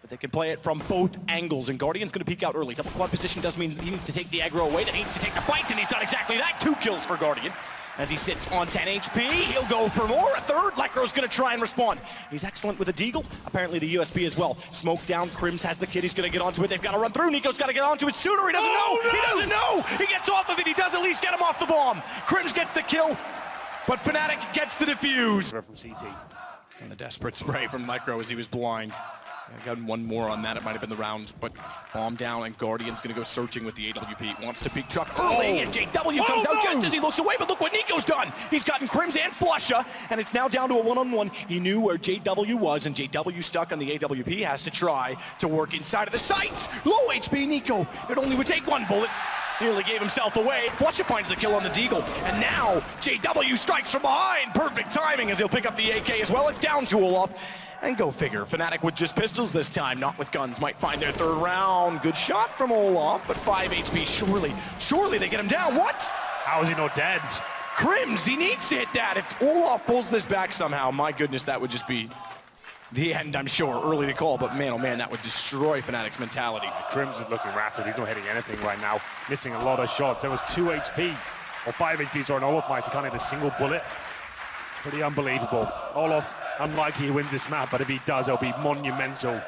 but they can play it from both angles, and Guardian's going to peek out early. Double quad position does mean he needs to take the aggro away, then he needs to take the fight, and he's done exactly that. 2 kills for Guardian. As he sits on 10 HP, he'll go for more. A third, Lekro's gonna try and respond. He's excellent with a deagle, apparently the USB as well. Smoke down, Crims has the kid, he's gonna get onto it. They've gotta run through, Nico's gotta get onto it sooner. He doesn't know, no! He doesn't know! He gets off of it, he does at least get him off the bomb. Crims gets the kill, but Fnatic gets the defuse. From CT. And the desperate spray from Lekro as he was blind. I got one more on that, it might have been the round, but bomb down and Guardian's gonna go searching with the AWP. Wants to peek truck early, and JW comes out just as he looks away, but look what Nico's done! He's gotten Crims and Flusha, and it's now down to a one-on-one. He knew where JW was, and JW stuck on the AWP, has to try to work inside of the sights. Low HP Nico, it only would take one bullet. Nearly gave himself away. Flusha finds the kill on the deagle, and now JW strikes from behind. Perfect timing as he'll pick up the AK as well. It's down to Olaf. And go figure, Fnatic with just pistols this time, not with guns, might find their third round. Good shot from Olaf, but 5 HP, surely they get him down. What? How is he not dead? Crims, he needs to hit that. If Olaf pulls this back somehow, my goodness, that would just be the end, I'm sure. Early to call, but man, oh man, that would destroy Fnatic's mentality. Crims is looking rattled, he's not hitting anything right now. Missing a lot of shots. There was 2 HP, or 5 HP, sorry, on Olaf might, he can't hit a single bullet. Pretty unbelievable. Olaf, unlikely he wins this map, but if he does, it'll be monumental.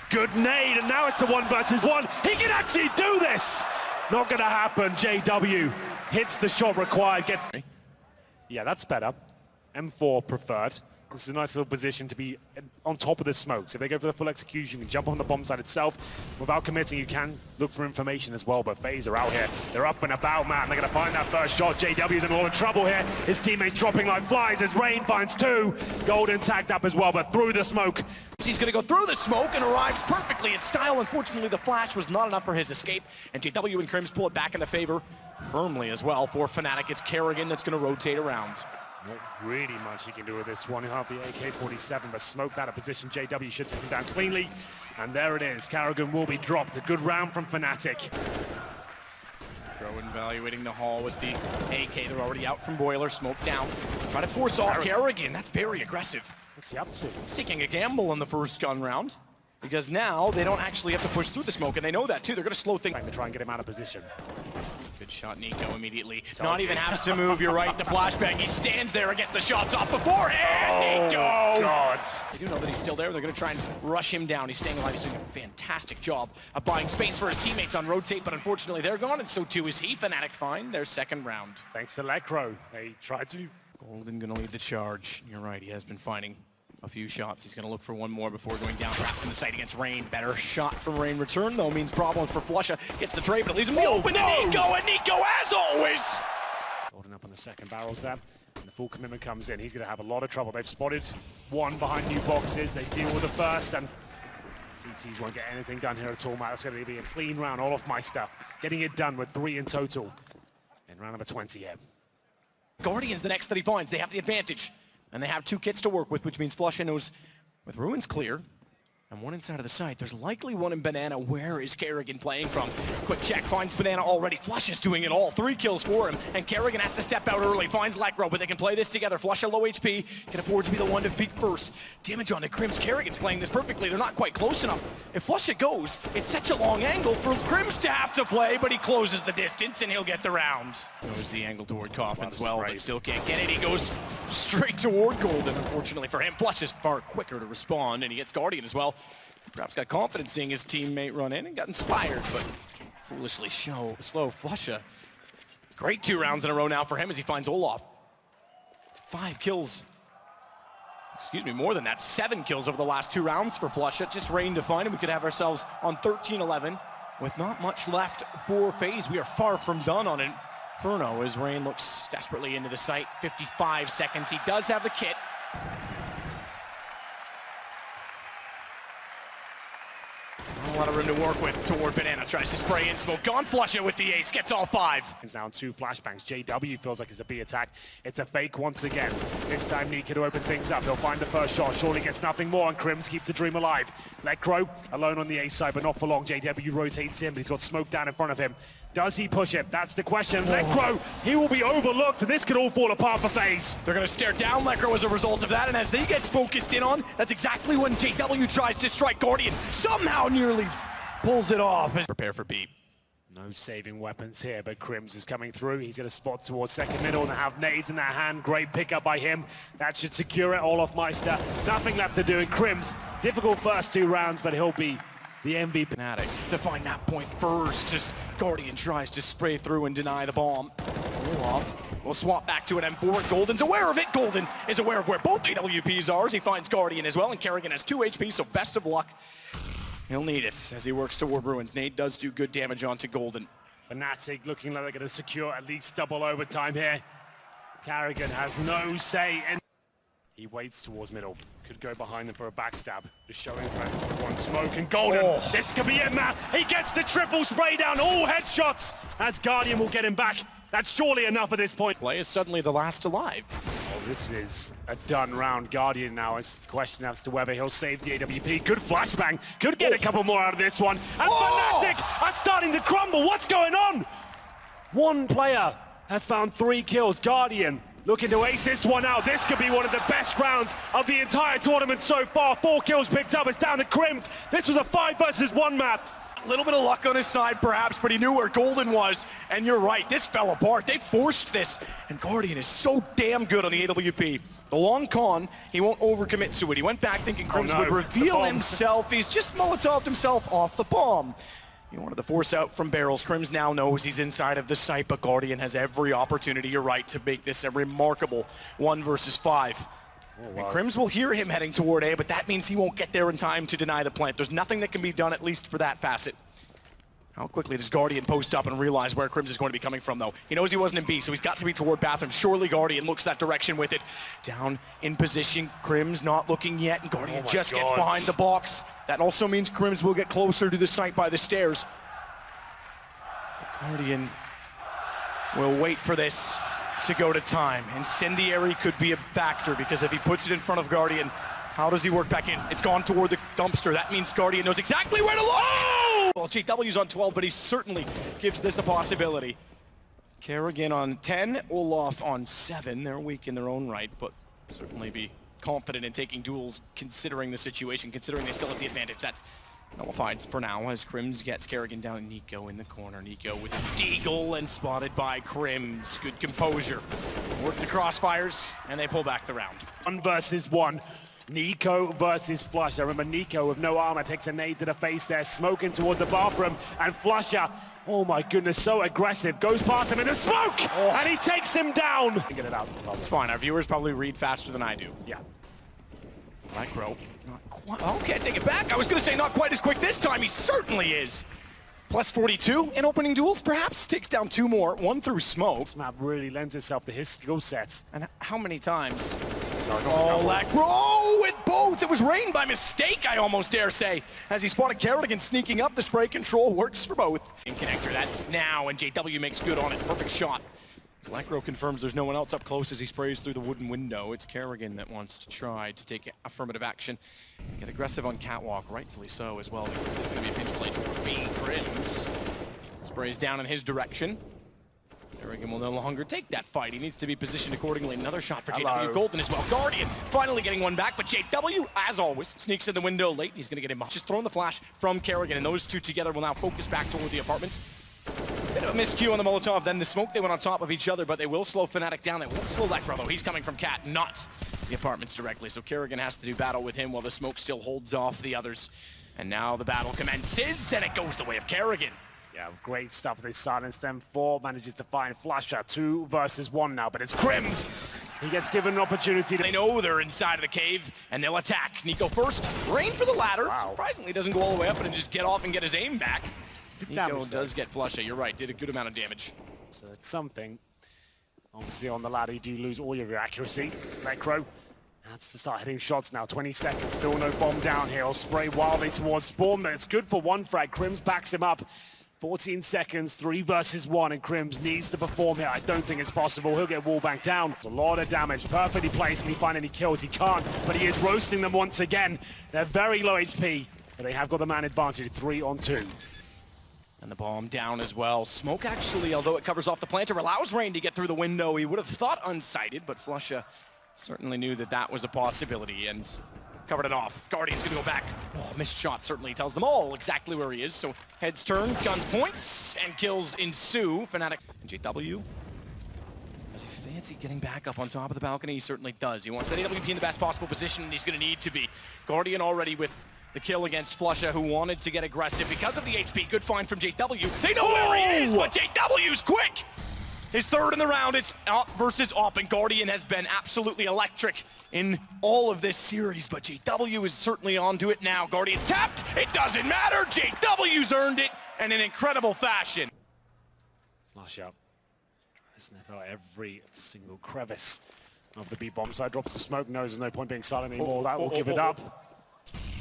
Good nade, and now it's the 1 versus 1. He can actually do this! Not gonna happen. JW hits the shot required, gets... Yeah, that's better. M4 preferred. This is a nice little position to be on top of the smokes. If they go for the full execution, you can jump on the bomb site itself. Without committing, you can look for information as well, but Faze are out here. They're up and about, man. They're going to find that first shot. JW's in a lot of trouble here. His teammates dropping like flies as Rain finds 2. Golden tagged up as well, but through the smoke. He's going to go through the smoke and arrives perfectly in style. Unfortunately, the flash was not enough for his escape, and JW and Crims pull it back into favor firmly as well for Fnatic. It's Kerrigan that's going to rotate around. Not really much he can do with this one. He'll have the AK-47, but smoked out of position. JW should take him down cleanly. And there it is. Kerrigan will be dropped. A good round from Fnatic. Pro evaluating the hall with the AK. They're already out from Boiler. Smoke down. Try to force off Kerrigan. That's very aggressive. What's he up to? It's taking a gamble in the first gun round, because now they don't actually have to push through the smoke, and they know that too. They're going to slow things. To try and get him out of position. Good shot, Nico, immediately. Not even having to move, you're right, the flashbang. He stands there and gets the shots off beforehand. Nico! God. They do know that he's still there. They're going to try and rush him down. He's staying alive. He's doing a fantastic job of buying space for his teammates on rotate, but unfortunately they're gone, and so too is he. Fnatic find their second round. Thanks to Lekro. They tried to. Golden going to lead the charge. You're right, he has been finding a few shots. He's going to look for one more before going down. Traps in the sight against Rain. Better shot from Rain. Return, though, means problems for Flusha. Gets the trade, but it leaves him the open to Nico, and Nico, as always! Holding up on the second barrels there. And the full commitment comes in. He's going to have a lot of trouble. They've spotted one behind new boxes. They deal with the first, and CTs won't get anything done here at all, Matt. That's going to be a clean round. Olaf Meister getting it done with 3 in total in round number 20 here. Guardian's the next that he finds. They have the advantage. And they have 2 kits to work with, which means Flusha knows with Ruins clear and one inside of the site, there's likely one in Banana. Where is Kerrigan playing from? Quick check, finds Banana already. Flusha's doing it all. 3 kills for him, and Kerrigan has to step out early. Finds Lekro, but they can play this together. Flusha low HP, can afford to be the one to peek first. Damage on the Crims. Kerrigan's playing this perfectly. They're not quite close enough. If Flusha goes, it's such a long angle for Crims to have to play, but he closes the distance, and he'll get the round. Knows the angle toward Coffin as well, but still can't get it. He goes straight toward Golden, unfortunately for him. Flusha's far quicker to respond, and he gets Guardian as well. Perhaps got confidence seeing his teammate run in and got inspired, but foolishly slow Flusha. Great 2 rounds in a row now for him as he finds Olaf. 5 kills. Excuse me, more than that. 7 kills over the last 2 rounds for Flusha. Just Rain to find him. We could have ourselves on 13-11 with not much left for Faze. We are far from done on Inferno as Rain looks desperately into the site. 55 seconds. He does have the kit. A lot of room to work with toward Banana. Tries to spray in smoke. Gone Flusha with the ace. Gets all 5. It's now 2 flashbangs. JW feels like it's a B attack. It's a fake once again. This time Nika to open things up. He'll find the first shot. Surely gets nothing more, and Crims keeps the dream alive. Lekro alone on the ace side, but not for long. JW rotates in, but he's got smoke down in front of him. Does he push it? That's the question. Lekro, he will be overlooked, and this could all fall apart for Faze. They're going to stare down Lekro as a result of that, and as he gets focused in on, that's exactly when JW tries to strike Guardian. Somehow nearly pulls it off. Prepare for B. No saving weapons here, but Crims is coming through. He's got a spot towards second middle and they have nades in their hand. Great pickup by him. That should secure it. Olaf Meister, nothing left to do. And Crims, difficult first 2 rounds, but he'll be the MVP. Fnatic to find that point first as Guardian tries to spray through and deny the bomb. Olaf will swap back to an M4. Golden's aware of it. Golden is aware of where both AWPs are as he finds Guardian as well. And Kerrigan has 2 HP, so best of luck. He'll need it as he works toward Ruins. Nade does do good damage onto Golden. Fnatic looking like they're going to secure at least double overtime here. Kerrigan has no say. And he waits towards middle. Could go behind them for a backstab. Just showing one smoke and Golden. This could be it, man. He gets the triple spray down. All headshots as Guardian will get him back. That's surely enough at this point. Play is suddenly the last alive. This is a done round. Guardian now is the question as to whether he'll save the AWP. Good flashbang. Could get a couple more out of this one. And Fnatic are starting to crumble. What's going on? One player has found 3 kills. Guardian looking to ace this one out. This could be one of the best rounds of the entire tournament so far. 4 kills picked up. It's down to Crims. This was a 5 versus 1 map. A little bit of luck on his side perhaps, but he knew where Golden was. And you're right, this fell apart. They forced this. And Guardian is so damn good on the AWP. The long con, he won't overcommit to it. He went back thinking Crims would reveal himself. He's just Molotov'd himself off the bomb. He wanted to force out from barrels. Crims now knows he's inside of the site, but Guardian has every opportunity, you're right, to make this a remarkable 1 versus 5. And Crims will hear him heading toward A, but that means he won't get there in time to deny the plant. There's nothing that can be done, at least for that facet. How quickly does Guardian post up and realize where Crims is going to be coming from, though? He knows he wasn't in B, so he's got to be toward bathroom. Surely Guardian looks that direction with it. Down in position, Crims not looking yet, and Guardian just gets behind the box. That also means Crims will get closer to the site by the stairs. Guardian will wait for this to go to time. Incendiary could be a factor because if he puts it in front of Guardian, how does he work back in? It's gone toward the dumpster. That means Guardian knows exactly where to look. Well, JW's on 12, but he certainly gives this a possibility. Kerrigan on 10, Olaf on 7. They're weak in their own right, but certainly be confident in taking duels considering the situation, considering they still have the advantage. That's nullified for now as Crims gets Kerrigan down. Nico in the corner. Nico with a deagle and spotted by Crims. Good composure. Work the crossfires and they pull back the round. 1 versus 1. Nico versus Flusha. Remember, Nico with no armor takes a nade to the face there, smoking towards the bathroom, and Flusha, oh my goodness, so aggressive, goes past him in the smoke, and he takes him down. Get it out. It's fine. Our viewers probably read faster than I do. Yeah. Micro, not quite. Oh, can't take it back. I was going to say not quite as quick this time. He certainly is. Plus 42 in opening duels, perhaps. Takes down 2 more, 1 through smoke. This map really lends itself to his skill sets. And how many times? With both. It was rain by mistake, I almost dare say. As he spotted Kerrigan sneaking up, the spray control works for both. In connector, that's now, and JW makes good on it. Perfect shot. Lekro confirms there's no one else up close as he sprays through the wooden window. It's Kerrigan that wants to try to take affirmative action. Get aggressive on Catwalk, rightfully so as well, because there's going to be a pinch plate for B. Crims sprays down in his direction. Kerrigan will no longer take that fight. He needs to be positioned accordingly. Another shot for JW. Golden as well. Guardian finally getting one back, but JW, as always, sneaks in the window late. He's going to get him just throwing the flash from Kerrigan, and those two together will now focus back toward the apartments. Bit of a miscue on the Molotov, then the smoke, they went on top of each other, but they will slow Fnatic down. They won't slow Lekro, though. He's coming from Cat, not the apartments directly. So Kerrigan has to do battle with him while the smoke still holds off the others. And now the battle commences, and it goes the way of Kerrigan. Yeah, great stuff. They silenced them. 4 manages to find Flusha. 2 versus 1 now, but it's Crims. He gets given an opportunity. They know they're inside of the cave, and they'll attack. Nico first, rain for the ladder. Surprisingly doesn't go all the way up and just get off and get his aim back. Nico does get Flusha, you're right, did a good amount of damage. So it's something. Obviously on the ladder you do lose all of your accuracy. Lekro has to start hitting shots now. 20 seconds, still no bomb down here. He'll spray wildly towards Spawn, but it's good for 1 frag. Crims backs him up. 14 seconds, 3 versus 1, and Crims needs to perform here. I don't think it's possible. He'll get wallbanked down. A lot of damage, perfectly placed. Can he find any kills? He can't, but he is roasting them once again. They're very low HP, but they have got the man advantage, 3 on 2. And the bomb down as well. Smoke actually, although it covers off the planter, allows Rain to get through the window. He would have thought unsighted, but Flusha certainly knew that that was a possibility and covered it off. Guardian's gonna go back. Oh, missed shot certainly tells them all exactly where he is. So heads turn, guns points, and kills ensue. Fnatic and JW. Does he fancy getting back up on top of the balcony? He certainly does. He wants that AWP in the best possible position, and he's gonna need to be. Guardian already with the kill against Flusha, who wanted to get aggressive because of the HP. Good find from JW. They know where he is, but JW's quick! His third in the round, it's Op versus Op, and Guardian has been absolutely electric in all of this series, but JW is certainly onto it now. Guardian's tapped, it doesn't matter, JW's earned it, and in incredible fashion. Flush out. Trying to sniff out every single crevice of the B bomb side. Drops the smoke, knows there's no point being silent anymore. That will give it up.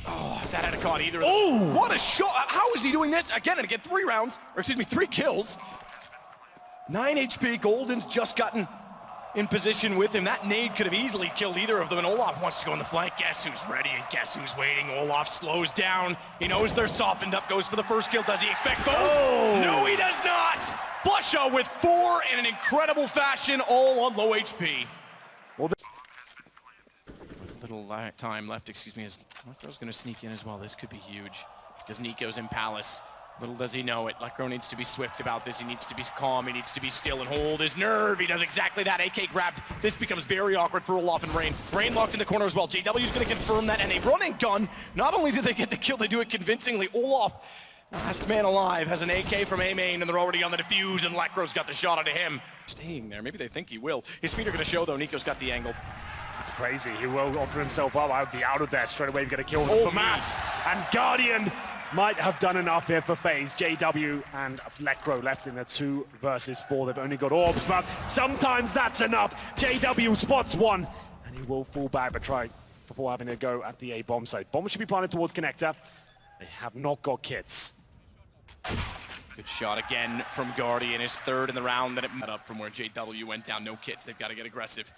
Oh, if that had caught either of them. Oh, what a shot. How is he doing this? Again, and again, 3 kills. 9 HP, Golden's just gotten in position with him. That nade could have easily killed either of them, and Olaf wants to go in the flank. Guess who's ready and guess who's waiting? Olaf slows down. He knows they're softened up, goes for the first kill. Does he expect both? Oh. No, he does not. Flusha with 4 in an incredible fashion, all on low HP. Well, with little time left, excuse me, as Lecro's going to sneak in as well. This could be huge because Nico's in Palace. Little does he know it. Lecro needs to be swift about this. He needs to be calm. He needs to be still and hold his nerve. He does exactly that. AK grabbed. This becomes very awkward for Olaf and Rain. Rain locked in the corner as well. JW's going to confirm that, and a running gun. Not only do they get the kill, they do it convincingly. Olaf, last man alive, has an AK from A-Main, and they're already on the defuse, and Lecro's got the shot onto him. Staying there. Maybe they think he will. His feet are going to show, though. Nico's got the angle. It's crazy. He will offer himself up. I would be out of there straight away. Get a kill for Mass. And Guardian might have done enough here for Faze. JW and Lecro left in the 2 versus 4. They've only got orbs, but sometimes that's enough. JW spots one, and he will fall back, but try before having a go at the A bomb side. Bomb should be planted towards Connector. They have not got kits. Good shot again from Guardian. His 3rd in the round. Then it met up from where JW went down. No kits. They've got to get aggressive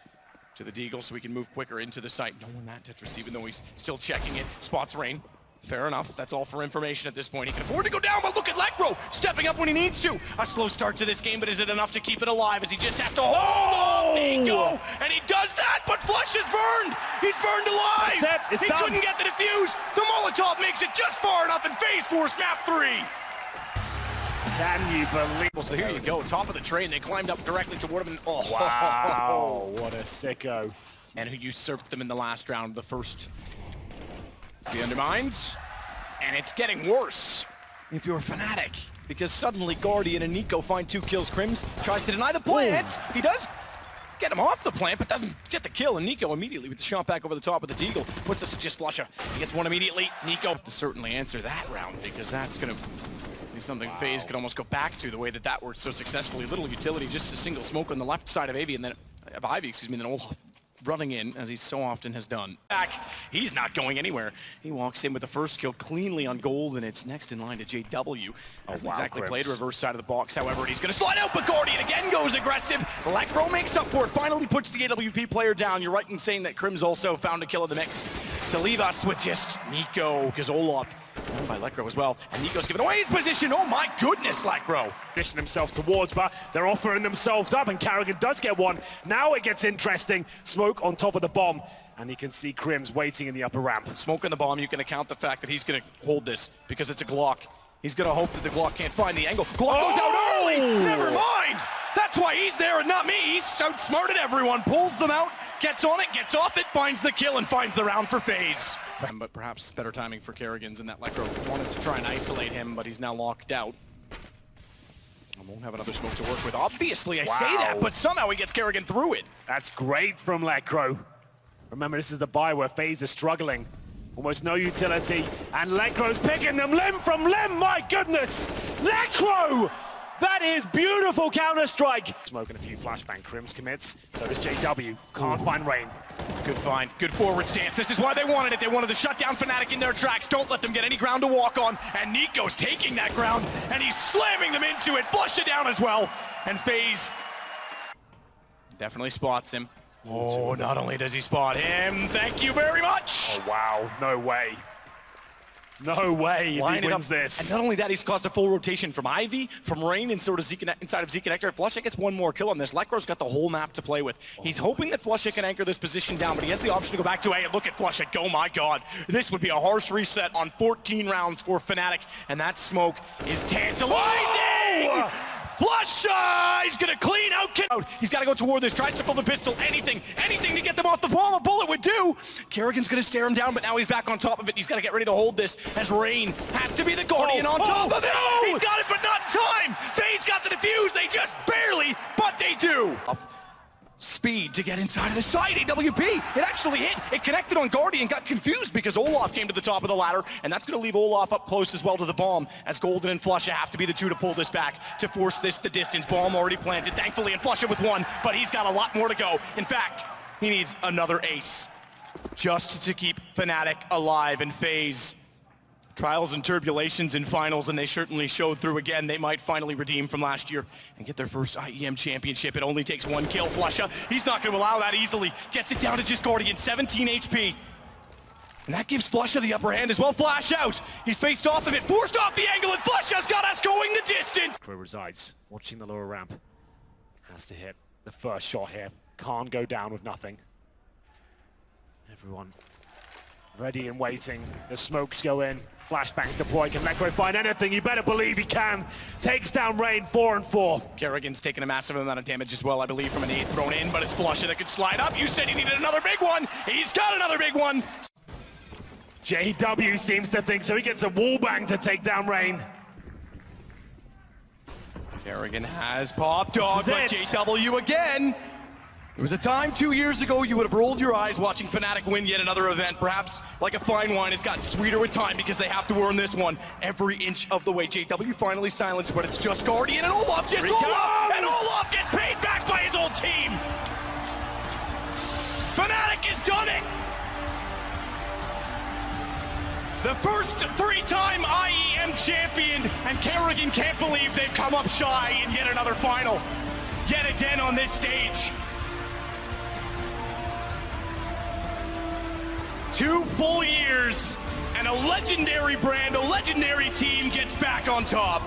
to the Deagle so we can move quicker into the site. No one at Tetris, even though he's still checking it. Spots Rain. Fair enough. That's all for information at this point. He can afford to go down, but look at Lecro stepping up when he needs to. A slow start to this game, but is it enough to keep it alive as he just has to hold on? Nico, and he does that, but Flush is burned. He's burned alive. That's it. It's done. Couldn't get the defuse. The Molotov makes it just far enough, and Faze force map 3. Can you believe? So here you go, top of the train. They climbed up directly toward him, and oh, wow, what a sicko. And who usurped them in the last round, the first. The undermines, and it's getting worse if you're Fnatic, because suddenly Guardian and Nico find 2 kills. Crims tries to deny the plant. He does get him off the plant, but doesn't get the kill, and Nico immediately with the shot back over the top of the Deagle puts us to just Flusha. He gets one immediately. Nico to certainly answer that round, because that's going to be something Faze could almost go back to, the way that that worked so successfully. Little utility, just a single smoke on the left side of Ivy, and then then Olaf running in, as he so often has done. Back, he's not going anywhere. He walks in with the first kill cleanly on Gold, and it's next in line to JW. Hasn't exactly played reverse side of the box, however, and he's going to slide out, but Guardian again goes aggressive. Lecro makes up for it, finally puts the AWP player down. You're right in saying that Crims also found a kill in the mix to leave us with just Nico, because Olaf by Lecro as well, and Nico's giving away his position. Oh my goodness, Lecro. Position himself towards, but they're offering themselves up, and Carrigan does get one. Now it gets interesting. Smoke on top of the bomb, and you can see Crims waiting in the upper ramp. Smoke on the bomb, you can account the fact that he's going to hold this because it's a Glock. He's going to hope that the Glock can't find the angle. Glock goes out early! Never mind! That's why he's there and not me. He's outsmarted everyone, pulls them out, gets on it, gets off it, finds the kill, and finds the round for Faze. But perhaps better timing for Carrigan's in that Lecro wanted to try and isolate him, but he's now locked out. And won't have another smoke to work with. Obviously, I say that, but somehow he gets Carrigan through it. That's great from Lecro. Remember, this is the buy where Faze is struggling. Almost no utility, and Lecro's picking them limb from limb, my goodness! Lecro! That is beautiful counter-strike! Smoking a few flashbang. Crims commits, so does JW. Can't find Rain. Good find, good forward stance. This is why they wanted it. They wanted to shut down Fnatic in their tracks. Don't let them get any ground to walk on. And Nico's taking that ground, and he's slamming them into it. Flush it down as well. And Faze definitely spots him. Oh, not only does he spot him, thank you very much. Oh, wow, no way. No way Line he it wins up. this. And not only that, he's caused a full rotation from Ivy, from Rain, and sort of inside of Zeke and Hector. Flusha gets one more kill on this. Lekro's got the whole map to play with. He's hoping that Flusha can anchor this position down, but he has the option to go back to A. And look at Flusha go, my God. This would be a harsh reset on 14 rounds for Fnatic, and that smoke is tantalizing! Flusha! He's gonna clean out. He's gotta go toward this, tries to fill the pistol, anything to get them off the bomb. A bullet would do. Kerrigan's gonna stare him down, but now he's back on top of it. He's gotta get ready to hold this as Rain has to be the Guardian on top of it. No! He's got it, but not in time. Faze got the defuse. They just barely, but they do. Speed to get inside of the site. AWP, it actually hit. It connected on Guardian, got confused because Olaf came to the top of the ladder, and that's going to leave Olaf up close as well to the bomb, as Golden and Flusha have to be the two to pull this back to force this the distance. Bomb already planted, thankfully, and Flusha with one, but he's got a lot more to go. In fact, he needs another ace just to keep Fnatic alive. And Faze, trials and turbulations in finals, and they certainly showed through again. They might finally redeem from last year and get their first IEM championship. It only takes one kill. Flusha, he's not going to allow that easily. Gets it down to just Guardian, 17 HP. And that gives Flusha the upper hand as well. Flash out. He's faced off of it, forced off the angle, and Flusha's got us going the distance. Where resides, watching the lower ramp. Has to hit the first shot here. Can't go down with nothing. Everyone ready and waiting. The smokes go in. Flashbangs deploy. Can Lekro find anything? You better believe he can. Takes down Rain, 4 and 4. Kerrigan's taken a massive amount of damage as well, I believe, from an 8 thrown in, but it's Flusha that could slide up. You said he needed another big one. He's got another big one. JW seems to think so. He gets a wallbang to take down Rain. Kerrigan has popped dog, but This is it. JW again. There was a time 2 years ago you would have rolled your eyes watching Fnatic win yet another event. Perhaps like a fine wine, it's gotten sweeter with time because they have to earn this one every inch of the way. JW finally silenced, but it's just Guardian and Olaf, just Olaf! And Olaf gets paid back by his old team! Fnatic has done it! The first 3-time IEM champion, and Kerrigan can't believe they've come up shy in yet another final. Yet again on this stage. 2 full years, and a legendary brand, a legendary team gets back on top.